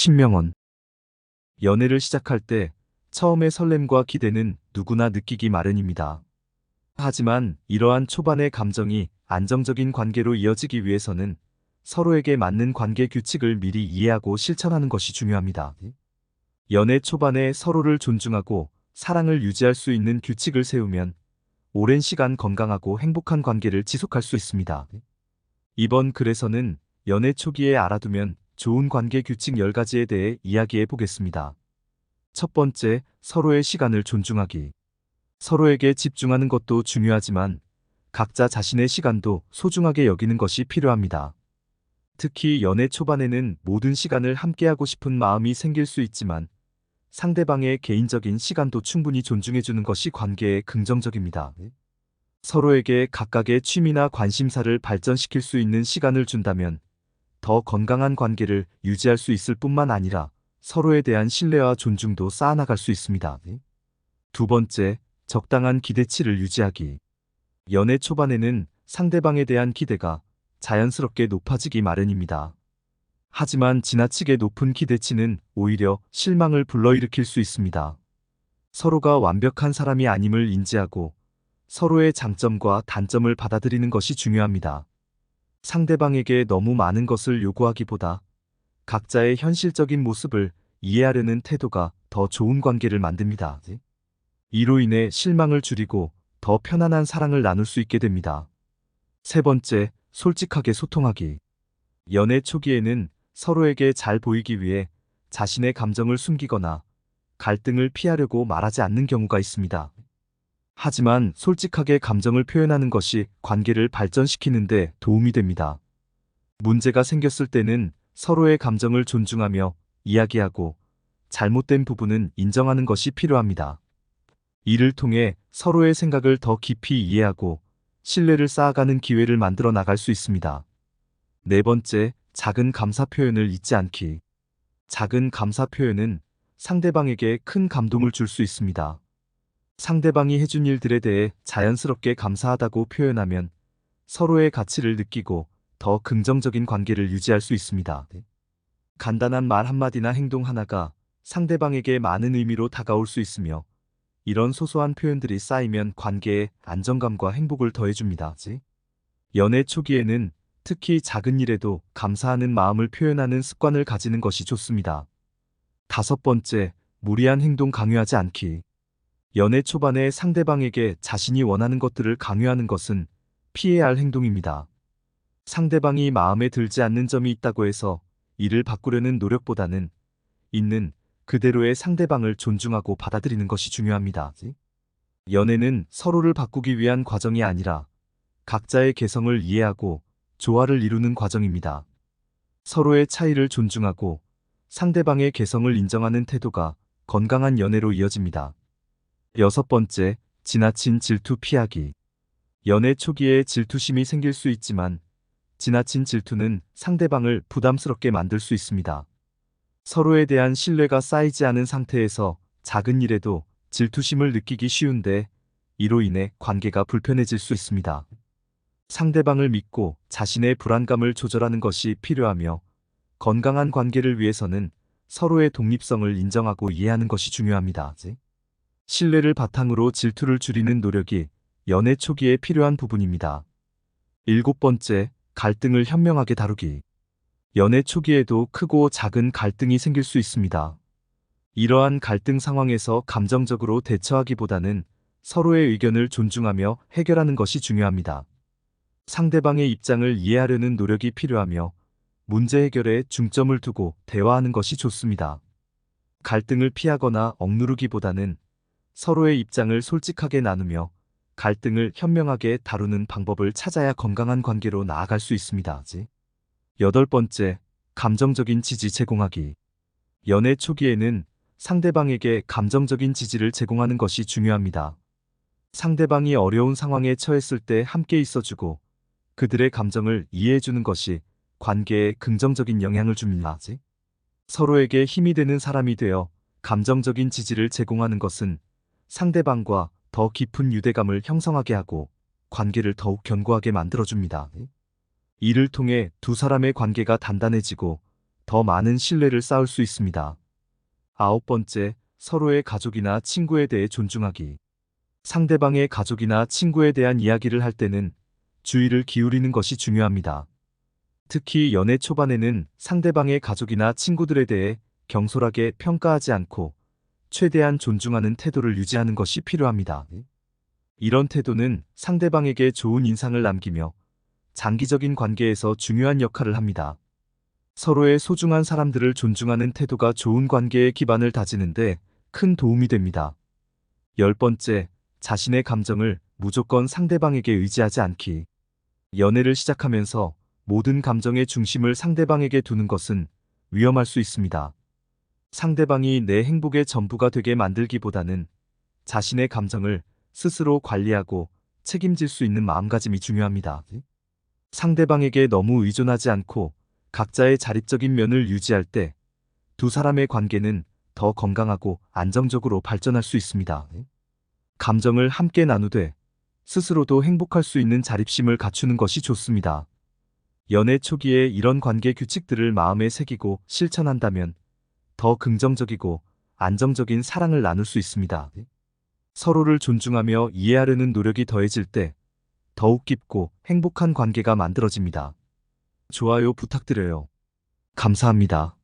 신명원. 연애를 시작할 때 처음의 설렘과 기대는 누구나 느끼기 마련입니다. 하지만 이러한 초반의 감정이 안정적인 관계로 이어지기 위해서는 서로에게 맞는 관계 규칙을 미리 이해하고 실천하는 것이 중요합니다. 연애 초반에 서로를 존중하고 사랑을 유지할 수 있는 규칙을 세우면 오랜 시간 건강하고 행복한 관계를 지속할 수 있습니다. 이번 글에서는 연애 초기에 알아두면 좋은 관계 규칙 10가지에 대해 이야기해 보겠습니다. 첫 번째, 서로의 시간을 존중하기. 서로에게 집중하는 것도 중요하지만 각자 자신의 시간도 소중하게 여기는 것이 필요합니다. 특히 연애 초반에는 모든 시간을 함께하고 싶은 마음이 생길 수 있지만 상대방의 개인적인 시간도 충분히 존중해주는 것이 관계에 긍정적입니다. 서로에게 각각의 취미나 관심사를 발전시킬 수 있는 시간을 준다면 더 건강한 관계를 유지할 수 있을 뿐만 아니라 서로에 대한 신뢰와 존중도 쌓아나갈 수 있습니다. 두 번째, 적당한 기대치를 유지하기. 연애 초반에는 상대방에 대한 기대가 자연스럽게 높아지기 마련입니다. 하지만 지나치게 높은 기대치는 오히려 실망을 불러일으킬 수 있습니다. 서로가 완벽한 사람이 아님을 인지하고 서로의 장점과 단점을 받아들이는 것이 중요합니다. 상대방에게 너무 많은 것을 요구하기보다 각자의 현실적인 모습을 이해하려는 태도가 더 좋은 관계를 만듭니다. 이로 인해 실망을 줄이고 더 편안한 사랑을 나눌 수 있게 됩니다. 세 번째, 솔직하게 소통하기. 연애 초기에는 서로에게 잘 보이기 위해 자신의 감정을 숨기거나 갈등을 피하려고 말하지 않는 경우가 있습니다. 하지만 솔직하게 감정을 표현하는 것이 관계를 발전시키는 데 도움이 됩니다. 문제가 생겼을 때는 서로의 감정을 존중하며 이야기하고 잘못된 부분은 인정하는 것이 필요합니다. 이를 통해 서로의 생각을 더 깊이 이해하고 신뢰를 쌓아가는 기회를 만들어 나갈 수 있습니다. 네 번째, 작은 감사 표현을 잊지 않기. 작은 감사 표현은 상대방에게 큰 감동을 줄 수 있습니다. 상대방이 해준 일들에 대해 자연스럽게 감사하다고 표현하면 서로의 가치를 느끼고 더 긍정적인 관계를 유지할 수 있습니다. 간단한 말 한마디나 행동 하나가 상대방에게 많은 의미로 다가올 수 있으며 이런 소소한 표현들이 쌓이면 관계에 안정감과 행복을 더해줍니다. 연애 초기에는 특히 작은 일에도 감사하는 마음을 표현하는 습관을 가지는 것이 좋습니다. 다섯 번째, 무리한 행동 강요하지 않기. 연애 초반에 상대방에게 자신이 원하는 것들을 강요하는 것은 피해야 할 행동입니다. 상대방이 마음에 들지 않는 점이 있다고 해서 이를 바꾸려는 노력보다는 있는 그대로의 상대방을 존중하고 받아들이는 것이 중요합니다. 연애는 서로를 바꾸기 위한 과정이 아니라 각자의 개성을 이해하고 조화를 이루는 과정입니다. 서로의 차이를 존중하고 상대방의 개성을 인정하는 태도가 건강한 연애로 이어집니다. 여섯 번째, 지나친 질투 피하기. 연애 초기에 질투심이 생길 수 있지만 지나친 질투는 상대방을 부담스럽게 만들 수 있습니다. 서로에 대한 신뢰가 쌓이지 않은 상태에서 작은 일에도 질투심을 느끼기 쉬운데 이로 인해 관계가 불편해질 수 있습니다. 상대방을 믿고 자신의 불안감을 조절하는 것이 필요하며 건강한 관계를 위해서는 서로의 독립성을 인정하고 이해하는 것이 중요합니다. 신뢰를 바탕으로 질투를 줄이는 노력이 연애 초기에 필요한 부분입니다. 일곱 번째, 갈등을 현명하게 다루기. 연애 초기에도 크고 작은 갈등이 생길 수 있습니다. 이러한 갈등 상황에서 감정적으로 대처하기보다는 서로의 의견을 존중하며 해결하는 것이 중요합니다. 상대방의 입장을 이해하려는 노력이 필요하며 문제 해결에 중점을 두고 대화하는 것이 좋습니다. 갈등을 피하거나 억누르기보다는 서로의 입장을 솔직하게 나누며 갈등을 현명하게 다루는 방법을 찾아야 건강한 관계로 나아갈 수 있습니다. 여덟 번째, 감정적인 지지 제공하기. 연애 초기에는 상대방에게 감정적인 지지를 제공하는 것이 중요합니다. 상대방이 어려운 상황에 처했을 때 함께 있어주고 그들의 감정을 이해해주는 것이 관계에 긍정적인 영향을 줍니다. 서로에게 힘이 되는 사람이 되어 감정적인 지지를 제공하는 것은 상대방과 더 깊은 유대감을 형성하게 하고 관계를 더욱 견고하게 만들어줍니다. 이를 통해 두 사람의 관계가 단단해지고 더 많은 신뢰를 쌓을 수 있습니다. 9번째, 서로의 가족이나 친구에 대해 존중하기. 상대방의 가족이나 친구에 대한 이야기를 할 때는 주의를 기울이는 것이 중요합니다. 특히 연애 초반에는 상대방의 가족이나 친구들에 대해 경솔하게 평가하지 않고 최대한 존중하는 태도를 유지하는 것이 필요합니다. 이런 태도는 상대방에게 좋은 인상을 남기며 장기적인 관계에서 중요한 역할을 합니다. 서로의 소중한 사람들을 존중하는 태도가 좋은 관계의 기반을 다지는데 큰 도움이 됩니다. 10번째, 자신의 감정을 무조건 상대방에게 의지하지 않기. 연애를 시작하면서 모든 감정의 중심을 상대방에게 두는 것은 위험할 수 있습니다. 상대방이 내 행복의 전부가 되게 만들기보다는 자신의 감정을 스스로 관리하고 책임질 수 있는 마음가짐이 중요합니다. 상대방에게 너무 의존하지 않고 각자의 자립적인 면을 유지할 때 두 사람의 관계는 더 건강하고 안정적으로 발전할 수 있습니다. 감정을 함께 나누되 스스로도 행복할 수 있는 자립심을 갖추는 것이 좋습니다. 연애 초기에 이런 관계 규칙들을 마음에 새기고 실천한다면 더 긍정적이고 안정적인 사랑을 나눌 수 있습니다. 서로를 존중하며 이해하려는 노력이 더해질 때 더욱 깊고 행복한 관계가 만들어집니다. 좋아요 부탁드려요. 감사합니다.